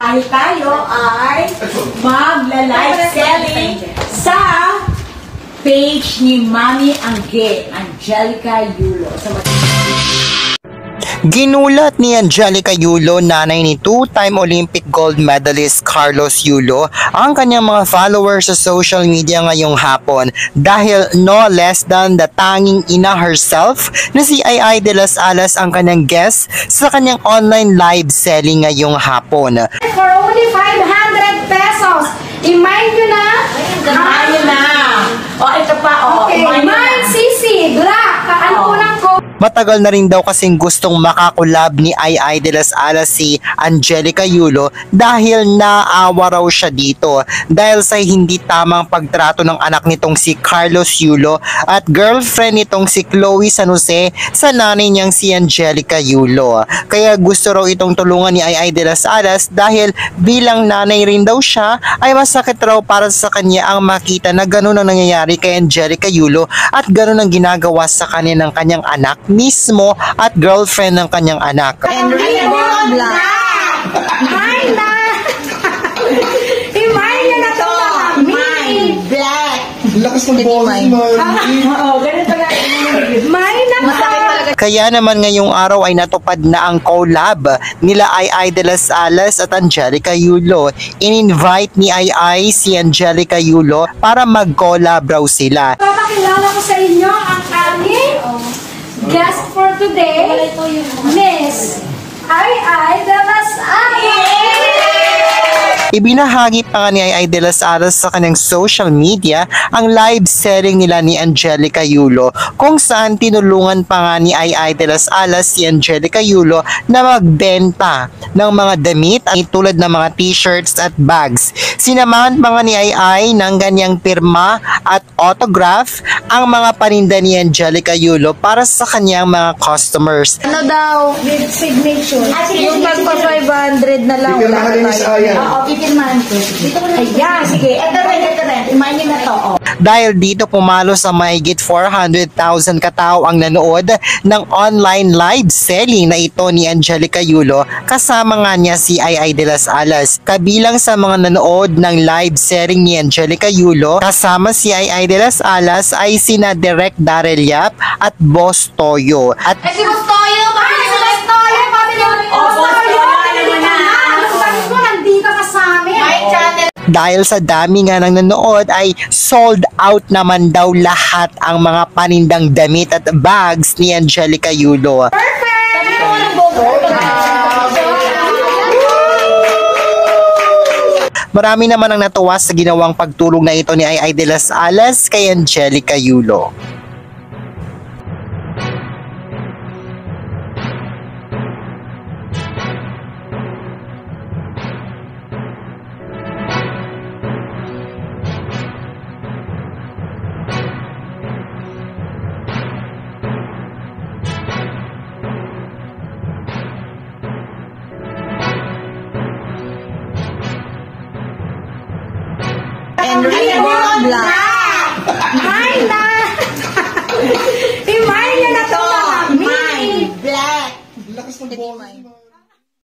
Dahil tayo ay magla-live selling sa page ni Mami Angelica Yulo. Ginulat ni Angelica Yulo, nanay ni two-time Olympic gold medalist Carlos Yulo, ang kanyang mga followers sa social media ngayong hapon dahil no less than the tanging ina herself na si Ai de las Alas ang kanyang guest sa kanyang online live selling ngayong hapon. For only 500 pesos. Imagine nyo na. Imagine na. O, ito pa. Okay, mine Sisi, Black. Ano lang ko. Matagal na rin daw kasing gustong makakulab ni Ai de las Alas si Angelica Yulo dahil naawa raw siya dito dahil sa hindi tamang pagtrato ng anak nitong si Carlos Yulo at girlfriend nitong si Chloe San Jose sa nanay niyang si Angelica Yulo. Kaya gusto raw itong tulungan ni Ai de las Alas dahil bilang nanay rin daw siya ay masakit raw para sa kanya ang makita na gano'n ang nangyayari kay Angelica Yulo at gano'n ang ginagawa sa kanya ng kanyang anak mismo at girlfriend ng kanyang anak. And Rainbow Black. Mine na. Imagine nyo na ito. Mine Black. Lakas ng boses, man. Oo, ganito nga. Mine na pa. Kaya naman ngayong araw ay natupad na ang collab nila Ai de las Alas at Angelica Yulo. In-invite ni Ai si Angelica Yulo para mag-collab raw sila. Papakilala ko sa inyo ang aming guest for today, Miss Ai de las Alas. Ibinahagi pa nga ni Ai de las Alas sa kanyang social media ang live selling nila ni Angelica Yulo kung saan tinulungan pa nga ni Ai de las Alas si Angelica Yulo na magbenta ng mga damit tulad ng mga t-shirts at bags. Sinamahan pa nga ni Ai ng ganyang pirma at autograph ang mga paninda ni Angelica Yulo para sa kanyang mga customers. Ano daw? With signature. Yung pagpa 500 na lang. Pipirmahan ni Miss Aya. Oo, pipirmahan ko. Ayan, sige. Ito rin. Imagine na to. Dahil dito pumalo sa mahigit 400,000 katao ang nanood ng online live selling na ito ni Angelica Yulo kasama nga niya si Ai de las Alas. Kabilang sa mga nanood ng live selling ni Angelica Yulo kasama si Ai de las Alas ay sina Direk Daryl Yap at Boss Toyo. At Si Gustoyo! Bakit si Gustoyo? Nandito ka sa amin. My channel. dahil sa dami nga ng nanood ay sold out naman daw lahat ang mga panindang damit at bags ni Angelica Yulo. Marami naman ang natuwa sa ginawang pagtulong na ito ni Ai de las Alas kay Angelica Yulo. And Rainbow Black. Mine na.